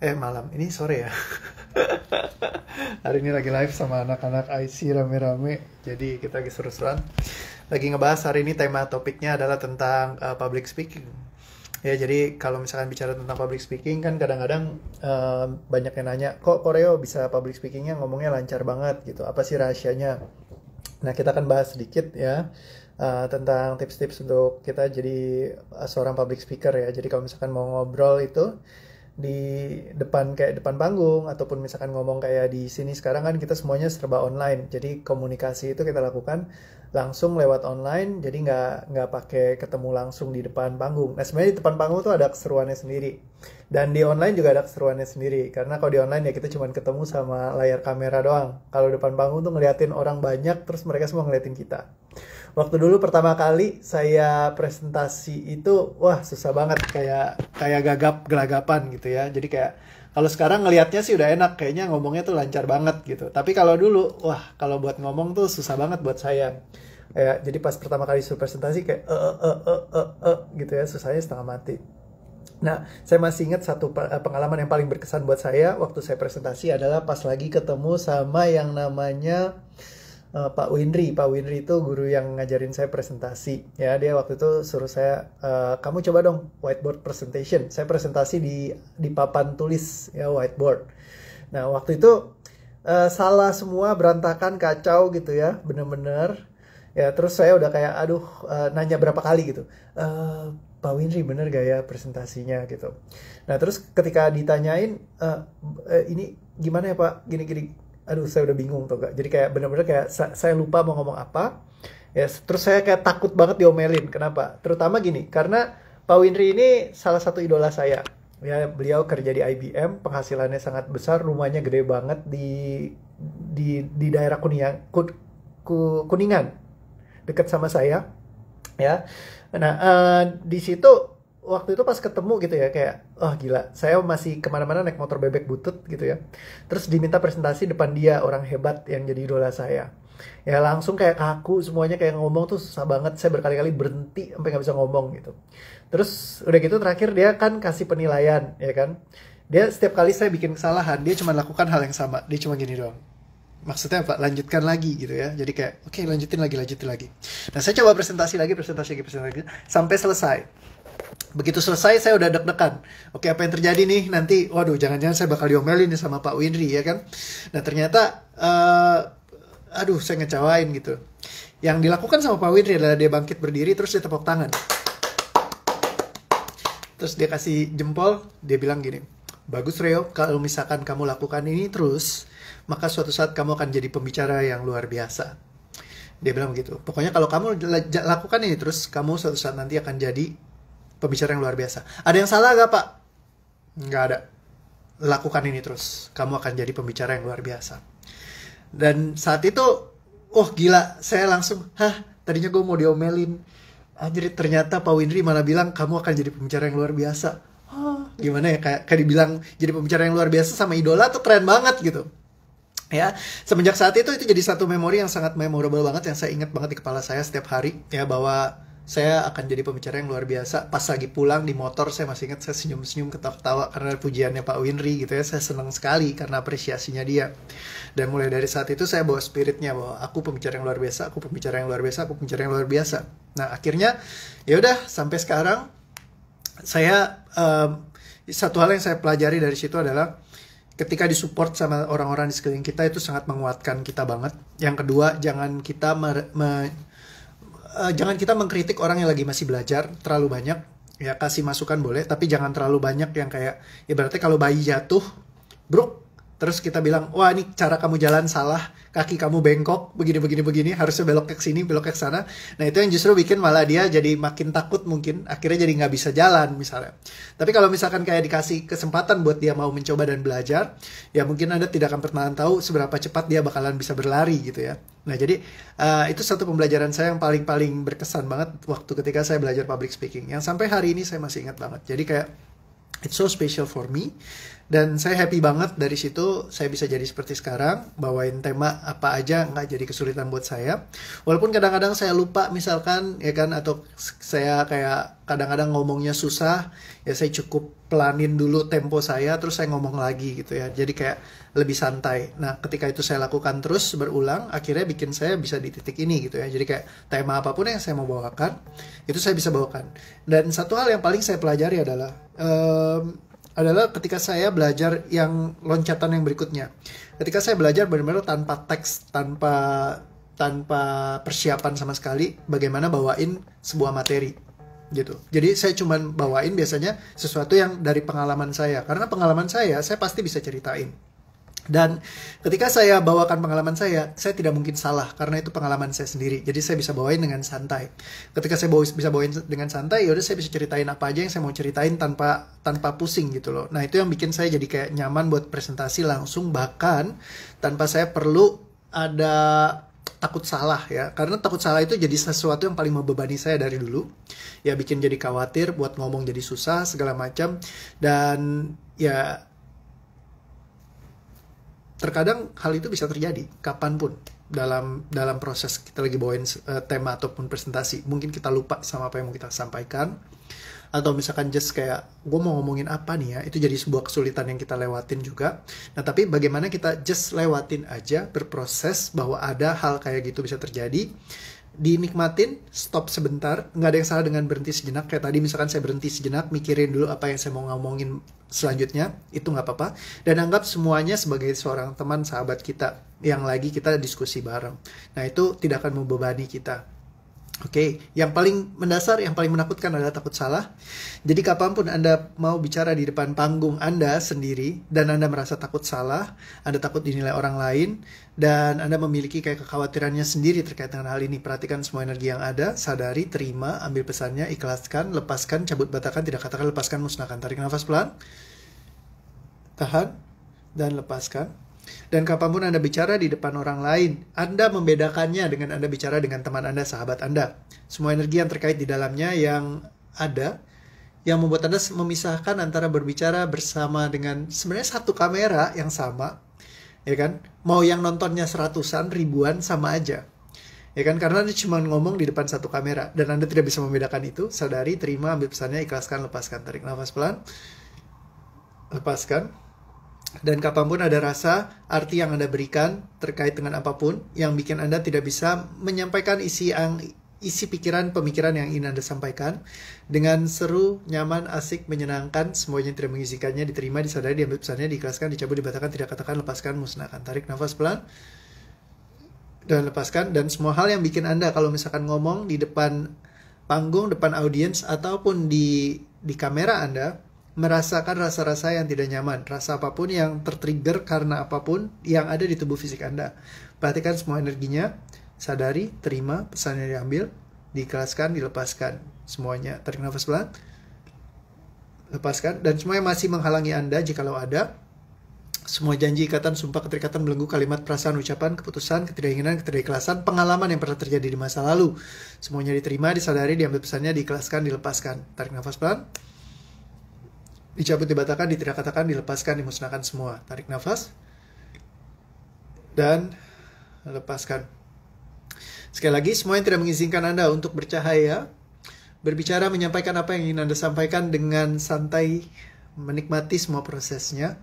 Malam ini sore ya. Hari ini lagi live sama anak-anak IC rame-rame. Jadi kita lagi seru-seruan. Lagi ngebahas hari ini tema topiknya adalah tentang public speaking. Ya, jadi kalau misalkan bicara tentang public speaking kan kadang-kadang banyak yang nanya, kok Koreo bisa public speakingnya ngomongnya lancar banget gitu. Apa sih rahasianya? Nah, kita akan bahas sedikit ya tentang tips-tips untuk kita jadi seorang public speaker ya. Jadi kalau misalkan mau ngobrol itu di depan panggung ataupun misalkan ngomong kayak di sini sekarang kan kita semuanya serba online, jadi komunikasi itu kita lakukan langsung lewat online, jadi nggak pakai ketemu langsung di depan panggung. Nah, sebenarnya di depan panggung tuh ada keseruannya sendiri dan di online juga ada keseruannya sendiri, karena kalau di online ya kita cuma ketemu sama layar kamera doang. Kalau depan panggung tuh ngeliatin orang banyak, terus mereka semua ngeliatin kita. Waktu dulu pertama kali saya presentasi itu, wah susah banget, kayak gelagapan gitu ya. Jadi kayak kalau sekarang ngelihatnya sih udah enak, kayaknya ngomongnya tuh lancar banget gitu. Tapi kalau dulu, wah kalau buat ngomong tuh susah banget buat saya. Jadi pas pertama kali suruh presentasi kayak gitu ya, susahnya setengah mati. Nah, saya masih ingat satu pengalaman yang paling berkesan buat saya waktu saya presentasi adalah pas lagi ketemu sama yang namanya Pak Winry. Pak Winry itu guru yang ngajarin saya presentasi. Ya, dia waktu itu suruh saya, kamu coba dong whiteboard presentation. Saya presentasi di papan tulis ya, whiteboard. Nah, waktu itu salah semua, berantakan, kacau gitu ya, bener-bener. Ya, terus saya udah kayak, aduh, nanya berapa kali gitu. Pak Winry bener gak ya presentasinya gitu. Nah, terus ketika ditanyain, ini gimana ya Pak, gini-gini. Aduh, saya udah bingung tuh gak. Jadi kayak bener-bener kayak saya lupa mau ngomong apa. Ya, terus saya kayak takut banget diomelin. Kenapa? Terutama gini, karena Pak Winry ini salah satu idola saya. Ya, beliau kerja di IBM, penghasilannya sangat besar, rumahnya gede banget di daerah Kuningan, dekat sama saya. Ya. Nah, di situ waktu itu pas ketemu gitu ya, kayak gila, saya masih kemana-mana naik motor bebek butut gitu ya, terus diminta presentasi depan dia, orang hebat yang jadi idola saya. Ya langsung kayak kaku semuanya, kayak ngomong tuh susah banget, saya berkali-kali berhenti sampai nggak bisa ngomong gitu. Terus udah gitu terakhir dia kan kasih penilaian ya kan, dia setiap kali saya bikin kesalahan dia cuma lakukan hal yang sama, dia cuma gini doang, maksudnya apa? Lanjutkan lagi gitu ya. Jadi kayak oke, lanjutin lagi. Nah, saya coba presentasi lagi sampai selesai. Begitu selesai saya udah deg-degan. Oke, apa yang terjadi nih nanti? Waduh, jangan-jangan saya bakal diomelin nih sama Pak Winry ya kan. Nah, ternyata aduh, saya ngecewain gitu. Yang dilakukan sama Pak Winry adalah dia bangkit berdiri, terus dia tepuk tangan. Terus dia kasih jempol, dia bilang gini, bagus Reo, kalau misalkan kamu lakukan ini terus, maka suatu saat kamu akan jadi pembicara yang luar biasa. Dia bilang begitu. Pokoknya kalau kamu lakukan ini terus, kamu suatu saat nanti akan jadi pembicara yang luar biasa. Ada yang salah gak Pak? Nggak ada. Lakukan ini terus, kamu akan jadi pembicara yang luar biasa. Dan saat itu, gila, saya langsung, tadinya gue mau diomelin. Anjir, ternyata Pak Winry malah bilang kamu akan jadi pembicara yang luar biasa. Gimana ya, kayak dibilang jadi pembicara yang luar biasa sama idola tuh keren banget gitu. Ya, semenjak saat itu jadi satu memori yang sangat memorable banget, yang saya ingat banget di kepala saya setiap hari ya, bahwa saya akan jadi pembicara yang luar biasa. Pas lagi pulang di motor saya masih ingat, saya senyum-senyum ketawa-ketawa karena pujiannya Pak Winry gitu ya. Saya senang sekali karena apresiasinya dia. Dan mulai dari saat itu saya bawa spiritnya bahwa aku pembicara yang luar biasa, aku pembicara yang luar biasa, aku pembicara yang luar biasa. Nah, akhirnya ya udah sampai sekarang saya satu hal yang saya pelajari dari situ adalah ketika disupport sama orang-orang di sekeliling kita itu sangat menguatkan kita banget. Yang kedua, jangan kita mengkritik orang yang lagi masih belajar terlalu banyak. Ya, kasih masukan boleh, tapi jangan terlalu banyak yang kayak ibaratnya kalau bayi jatuh, bruk, terus kita bilang, wah ini cara kamu jalan salah, kaki kamu bengkok, begini, harusnya belok ke sini, belok ke sana. Nah, itu yang justru bikin malah dia jadi makin takut, mungkin akhirnya jadi nggak bisa jalan misalnya. Tapi kalau misalkan kayak dikasih kesempatan buat dia mau mencoba dan belajar, ya mungkin Anda tidak akan pernah tahu seberapa cepat dia bakalan bisa berlari gitu ya. Nah, jadi itu satu pembelajaran saya yang paling berkesan banget waktu ketika saya belajar public speaking, yang sampai hari ini saya masih ingat banget. Jadi kayak it's so special for me. Dan saya happy banget dari situ saya bisa jadi seperti sekarang, bawain tema apa aja nggak jadi kesulitan buat saya. Walaupun kadang-kadang saya lupa misalkan ya kan, atau saya kayak kadang-kadang ngomongnya susah, ya saya cukup pelanin dulu tempo saya, terus saya ngomong lagi gitu ya. Jadi kayak lebih santai. Nah, ketika itu saya lakukan terus berulang, akhirnya bikin saya bisa di titik ini gitu ya. Jadi kayak tema apapun yang saya mau bawakan, itu saya bisa bawakan. Dan satu hal yang paling saya pelajari adalah ketika saya belajar yang loncatan yang berikutnya. Ketika saya belajar benar-benar tanpa teks, tanpa persiapan sama sekali, bagaimana bawain sebuah materi gitu. Jadi saya cuman bawain biasanya sesuatu yang dari pengalaman saya, karena pengalaman saya pasti bisa ceritain. Dan ketika saya bawakan pengalaman saya tidak mungkin salah karena itu pengalaman saya sendiri. Jadi saya bisa bawain dengan santai. Ketika saya bisa bawain dengan santai, yaudah saya bisa ceritain apa aja yang saya mau ceritain tanpa pusing gitu loh. Nah, itu yang bikin saya jadi kayak nyaman buat presentasi langsung, bahkan tanpa saya perlu ada takut salah ya. Karena takut salah itu jadi sesuatu yang paling membebani saya dari dulu. Ya bikin jadi khawatir, buat ngomong jadi susah segala macam. Dan ya terkadang hal itu bisa terjadi kapanpun dalam proses kita lagi bawain tema ataupun presentasi. Mungkin kita lupa sama apa yang mau kita sampaikan, atau misalkan just kayak gue mau ngomongin apa nih ya, itu jadi sebuah kesulitan yang kita lewatin juga. Nah, tapi bagaimana kita just lewatin aja, berproses bahwa ada hal kayak gitu bisa terjadi, dinikmatin, stop sebentar. Nggak ada yang salah dengan berhenti sejenak. Kayak tadi misalkan saya berhenti sejenak, mikirin dulu apa yang saya mau ngomongin selanjutnya, itu nggak apa-apa. Dan anggap semuanya sebagai seorang teman, sahabat kita yang lagi kita diskusi bareng. Nah, itu tidak akan membebani kita. Oke, yang paling mendasar, yang paling menakutkan adalah takut salah. Jadi kapanpun Anda mau bicara di depan panggung Anda sendiri, dan Anda merasa takut salah, Anda takut dinilai orang lain, dan Anda memiliki kayak kekhawatirannya sendiri terkait dengan hal ini, perhatikan semua energi yang ada, sadari, terima, ambil pesannya, ikhlaskan, lepaskan, cabut batakan, tidak katakan, lepaskan, musnahkan. Tarik nafas pelan, tahan, dan lepaskan. Dan kapanpun Anda bicara di depan orang lain, Anda membedakannya dengan Anda bicara dengan teman Anda, sahabat Anda. Semua energi yang terkait di dalamnya yang ada, yang membuat Anda memisahkan antara berbicara bersama dengan sebenarnya satu kamera yang sama, ya kan? Mau yang nontonnya seratusan, ribuan, sama aja. Ya kan? Karena Anda cuma ngomong di depan satu kamera, dan Anda tidak bisa membedakan itu. Sadari, terima, ambil pesannya, ikhlaskan, lepaskan. Tarik nafas pelan, lepaskan. Dan kapanpun ada rasa, arti yang Anda berikan terkait dengan apapun yang bikin Anda tidak bisa menyampaikan isi pikiran, pemikiran yang ingin Anda sampaikan dengan seru, nyaman, asik, menyenangkan, semuanya tidak mengisikannya, diterima, disadari, diambil pesannya, diikhlaskan, dicabut, dibatalkan, tidak katakan, lepaskan, musnahkan. Tarik nafas pelan dan lepaskan. Dan semua hal yang bikin Anda kalau misalkan ngomong di depan panggung, depan audiens, ataupun di kamera Anda, merasakan rasa-rasa yang tidak nyaman, rasa apapun yang tertrigger karena apapun yang ada di tubuh fisik Anda. Perhatikan semua energinya, sadari, terima, pesannya diambil, diikhlaskan, dilepaskan. Semuanya, tarik nafas pelan, lepaskan. Dan semua yang masih menghalangi Anda, jikalau ada, semua janji, ikatan, sumpah, keterikatan, belenggu, kalimat, perasaan, ucapan, keputusan, ketidakinginan, ketidakikhlasan, pengalaman yang pernah terjadi di masa lalu, semuanya diterima, disadari, diambil pesannya, diikhlaskan, dilepaskan. Tarik nafas pelan, dicabut, dibatalkan, tidak katakan, dilepaskan, dimusnahkan semua. Tarik nafas dan lepaskan. Sekali lagi, semua yang tidak mengizinkan Anda untuk bercahaya, berbicara, menyampaikan apa yang ingin Anda sampaikan dengan santai, menikmati semua prosesnya.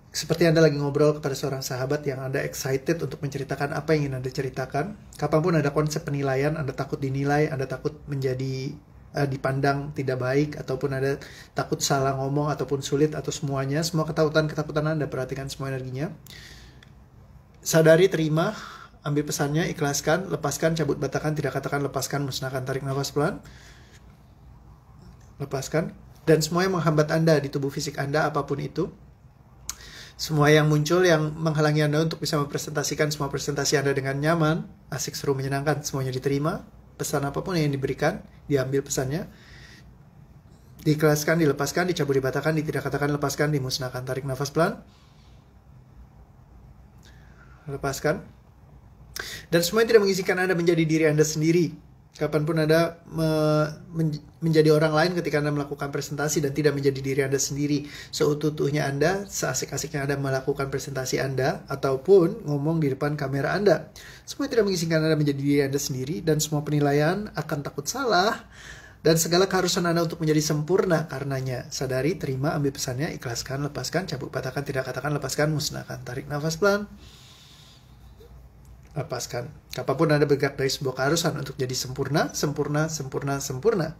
Seperti Anda lagi ngobrol kepada seorang sahabat yang Anda excited untuk menceritakan apa yang ingin Anda ceritakan. Kapanpun ada konsep penilaian, Anda takut dinilai, Anda takut menjadi dipandang tidak baik, ataupun ada takut salah ngomong, ataupun sulit, atau semuanya, semua ketakutan Anda, perhatikan semua energinya. Sadari, terima, ambil pesannya, ikhlaskan, lepaskan, cabut, batalkan, tidak katakan, lepaskan, musnahkan. Tarik nafas pelan, lepaskan. Dan semua yang menghambat Anda di tubuh fisik Anda, apapun itu, semua yang muncul yang menghalangi Anda untuk bisa mempresentasikan semua presentasi Anda dengan nyaman, asik, seru, menyenangkan, semuanya diterima. Pesan apapun yang diberikan, diambil pesannya, diikhlaskan, dilepaskan, dicabut, dibatalkan, tidak katakan, lepaskan, dimusnahkan. Tarik nafas pelan, lepaskan. Dan semua yang tidak mengizinkan Anda menjadi diri Anda sendiri. Kapanpun Anda menjadi orang lain ketika Anda melakukan presentasi dan tidak menjadi diri Anda sendiri, seutuh-utuhnya Anda, seasik-asiknya Anda melakukan presentasi Anda, ataupun ngomong di depan kamera Anda. Semua yang tidak mengizinkan Anda menjadi diri Anda sendiri, dan semua penilaian akan takut salah, Dan segala keharusan Anda untuk menjadi sempurna karenanya. Sadari, terima, ambil pesannya, ikhlaskan, lepaskan, cabut, patahkan, tidak katakan, lepaskan, musnahkan. Tarik nafas pelan. Lepaskan. Kapanpun Anda bergerak dari sebuah keharusan untuk jadi sempurna, sempurna, sempurna, sempurna.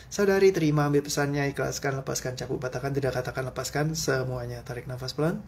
Sadari, terima, ambil pesannya, ikhlaskan, lepaskan, cabut, patahkan, tidak katakan, lepaskan, semuanya. Tarik nafas pelan.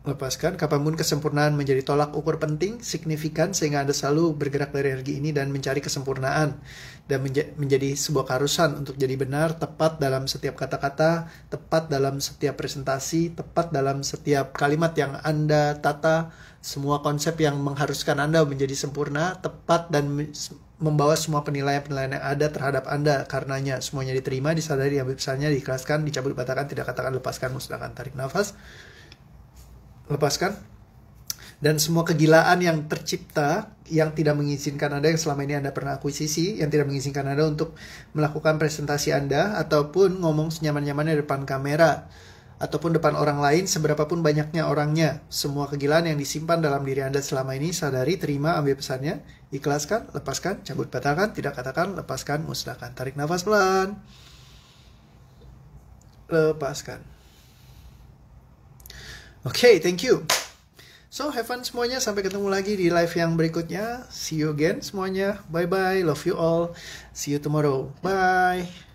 Lepaskan. Kapanpun kesempurnaan menjadi tolak ukur penting, signifikan, sehingga Anda selalu bergerak dari energi ini dan mencari kesempurnaan. Dan menjadi sebuah keharusan untuk jadi benar, tepat dalam setiap kata-kata, tepat dalam setiap presentasi, tepat dalam setiap kalimat yang Anda tata, semua konsep yang mengharuskan Anda menjadi sempurna, tepat, dan membawa semua penilaian-penilaian yang ada terhadap Anda. Karenanya, semuanya diterima, disadari, diambil pesannya, diikhlaskan, dicabut, dipatahkan, tidak katakan, lepaskan, musnahkan. Tarik nafas. Lepaskan. Dan semua kegilaan yang tercipta yang tidak mengizinkan Anda, yang selama ini Anda pernah akuisisi, yang tidak mengizinkan Anda untuk melakukan presentasi Anda ataupun ngomong senyaman-nyamannya di depan kamera ataupun depan orang lain, seberapapun banyaknya orangnya, semua kegilaan yang disimpan dalam diri Anda selama ini, sadari, terima, ambil pesannya, ikhlaskan, lepaskan, cabut, patahkan, tidak katakan, lepaskan, musnahkan. Tarik nafas pelan. Lepaskan. Oke, thank you. So, have fun semuanya. Sampai ketemu lagi di live yang berikutnya. See you again semuanya. Bye-bye. Love you all. See you tomorrow. Bye.